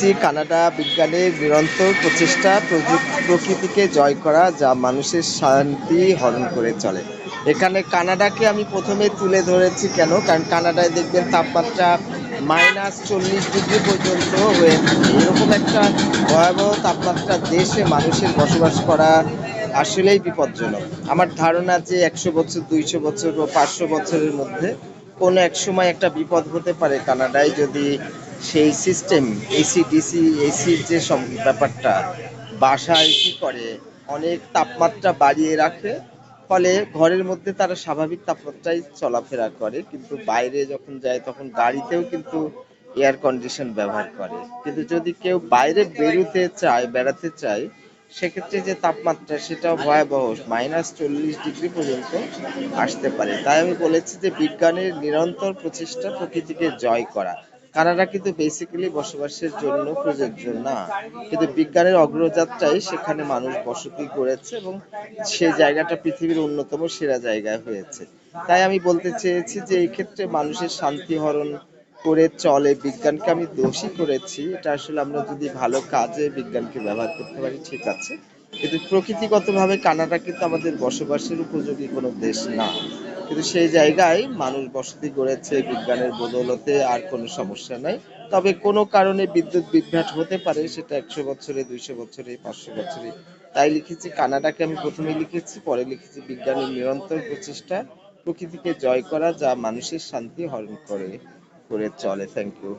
লিখেছি কানাডা বিজ্ঞানের নিরন্তর প্রচেষ্টা প্রকৃতিকে জয় করা যা মানুষের শান্তি হরণ করে চলে। এখানে কানাডাকে আমি প্রথমে তুলে ধরেছি কেন, কারণ কানাডায় দেখবেন তাপমাত্রা -40 ডিগ্রি পর্যন্ত হয়ে থাকে। এরকম একটা ভয়াবহ তাপমাত্রার দেশে মানুষের বসবাস করা আসলেই বিপজ্জনক। আমার ধারণা যে 100 বছর, 200 বছর বা 500 বছরের মধ্যে কোনো এক সময় একটা বিপদ হতে পারে কানাডায়, যদি সেই সিস্টেম এসি ডিসি এসির যে সব ব্যাপারটা বাসায় কি করে, অনেক তাপমাত্রা বাড়িয়ে রাখে, ফলে ঘরের মধ্যে তারা স্বাভাবিক তাপমাত্রায় চলাফেরা করে, কিন্তু বাইরে যখন যায় তখন গাড়িতেও কিন্তু এয়ার কন্ডিশন ব্যবহার করে। কিন্তু যদি কেউ বাইরে বেড়াতে চায়, সেক্ষেত্রে যে তাপমাত্রা সেটাও ভয়াবহ, -40 ডিগ্রি পর্যন্ত আসতে পারে। তাই আমি বলেছি যে বিজ্ঞানের নিরন্তর প্রচেষ্টা প্রকৃতিকে জয় করা। কানাডা কিন্তু বেসিক্যালি বসবাসের জন্য প্রযোজ্য না, কিন্তু বিজ্ঞানের অগ্রযাত্রায় সেখানে মানুষ বসতি গড়েছে এবং সে জায়গাটা পৃথিবীর অন্যতম সেরা জায়গায় হয়েছে। তাই আমি বলতে চেয়েছি যে এই ক্ষেত্রে মানুষের শান্তি হরণ করে চলে বিজ্ঞানকে আমি দোষী করেছি। এটা আসলে আমরা যদি ভালো কাজে বিজ্ঞানকে ব্যবহার করতে পারি ঠিক আছে, কিন্তু প্রকৃতিগতভাবে কানাডা কিন্তু আমাদের বসবাসের উপযোগী কোনো দেশ না, কিন্তু সেই জায়গায় মানুষ বসতি গড়েছে বিজ্ঞানের বদৌলতে, আর কোনো সমস্যা নাই। তবে কোনো কারণে বিদ্যুৎ বিভ্রাট হতে পারে, সেটা 100 বছরে, 200 বছরে, 500 বছরে। তাই লিখেছি কানাডাকে আমি প্রথমে লিখেছি, পরে লিখেছি বিজ্ঞানের নিরন্তর প্রচেষ্টা প্রকৃতিকে জয় করা যা মানুষের শান্তি হরণ করে করে চলে। Thank you.